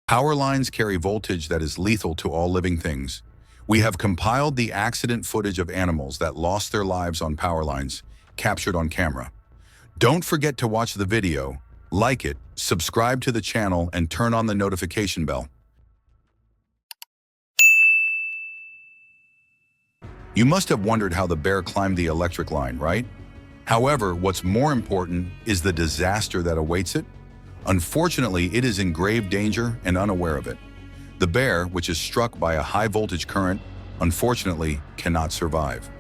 Power lines carry voltage that is lethal to all living things. We have compiled the accident footage of animals that lost their lives on power lines, captured on camera. Don't forget to watch the video, like it, subscribe to the channel, and turn on the notification bell. You must have wondered how the bear climbed the electric line, right? However, what's more important is the disaster that awaits it. Unfortunately, it is in grave danger and unaware of it. The bear, which is struck by a high voltage current, unfortunately cannot survive.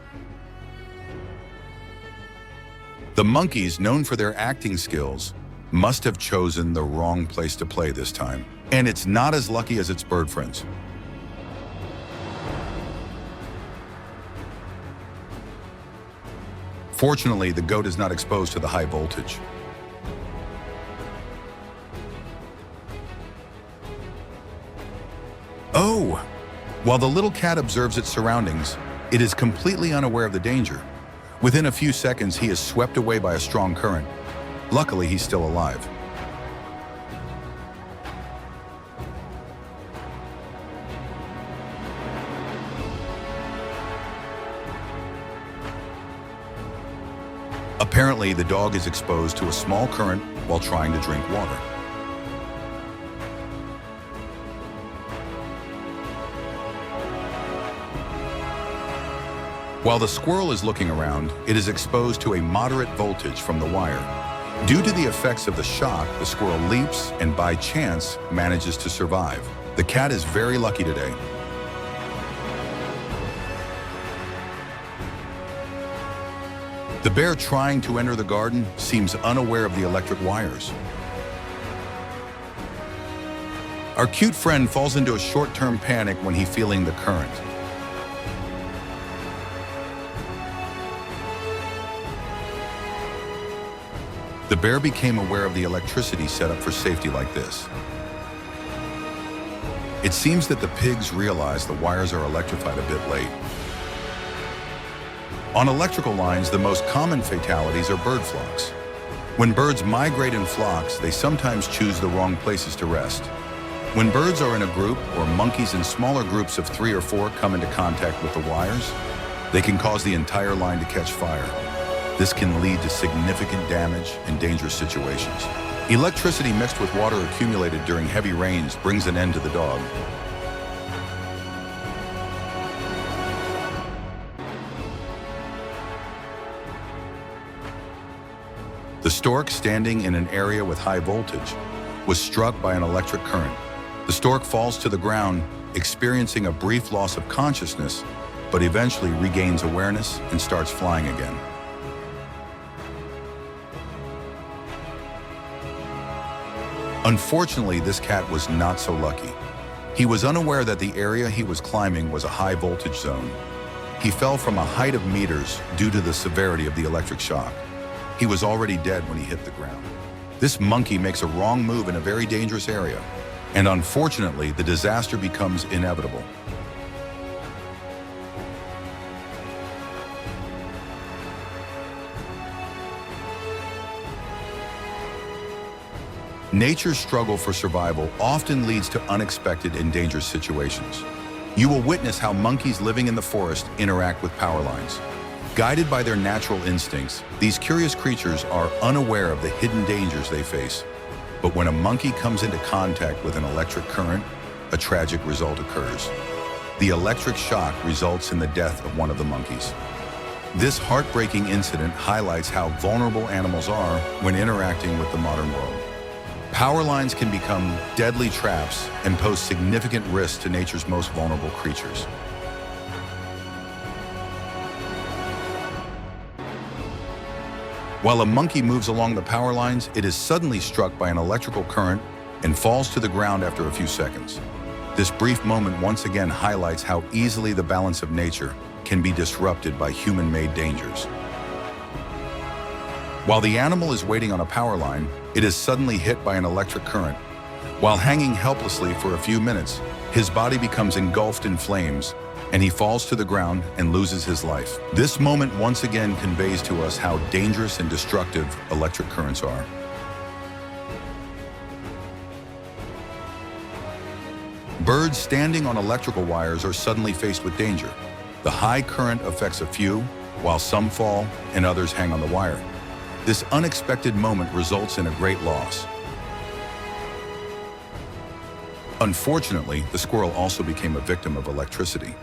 The monkeys, known for their acting skills, must have chosen the wrong place to play this time. And it's not as lucky as its bird friends. Fortunately, the goat is not exposed to the high voltage. Oh! While the little cat observes its surroundings, it is completely unaware of the danger. Within a few seconds, he is swept away by a strong current. Luckily, he's still alive. Apparently, the dog is exposed to a small current while trying to drink water. While the squirrel is looking around, it is exposed to a moderate voltage from the wire. Due to the effects of the shock, the squirrel leaps and by chance manages to survive. The cat is very lucky today. The bear trying to enter the garden seems unaware of the electric wires. Our cute friend falls into a short-term panic when he's feeling the current. The bear became aware of the electricity set up for safety like this. It seems that the pigs realize the wires are electrified a bit late. On electrical lines, the most common fatalities are bird flocks. When birds migrate in flocks, they sometimes choose the wrong places to rest. When birds are in a group, or monkeys in smaller groups of 3 or 4 come into contact with the wires, they can cause the entire line to catch fire. This can lead to significant damage and dangerous situations. Electricity mixed with water accumulated during heavy rains brings an end to the dog. The stork, standing in an area with high voltage, was struck by an electric current. The stork falls to the ground, experiencing a brief loss of consciousness, but eventually regains awareness and starts flying again. Unfortunately, this cat was not so lucky. He was unaware that the area he was climbing was a high voltage zone. He fell from a height of meters due to the severity of the electric shock. He was already dead when he hit the ground. This monkey makes a wrong move in a very dangerous area, and unfortunately, the disaster becomes inevitable. Nature's struggle for survival often leads to unexpected and dangerous situations. You will witness how monkeys living in the forest interact with power lines. Guided by their natural instincts, these curious creatures are unaware of the hidden dangers they face. But when a monkey comes into contact with an electric current, a tragic result occurs. The electric shock results in the death of one of the monkeys. This heartbreaking incident highlights how vulnerable animals are when interacting with the modern world. Power lines can become deadly traps and pose significant risks to nature's most vulnerable creatures. While a monkey moves along the power lines, it is suddenly struck by an electrical current and falls to the ground after a few seconds. This brief moment once again highlights how easily the balance of nature can be disrupted by human-made dangers. While the animal is waiting on a power line, it is suddenly hit by an electric current. While hanging helplessly for a few minutes, his body becomes engulfed in flames, and he falls to the ground and loses his life. This moment once again conveys to us how dangerous and destructive electric currents are. Birds standing on electrical wires are suddenly faced with danger. The high current affects a few, while some fall and others hang on the wire. This unexpected moment results in a great loss. Unfortunately, the squirrel also became a victim of electricity.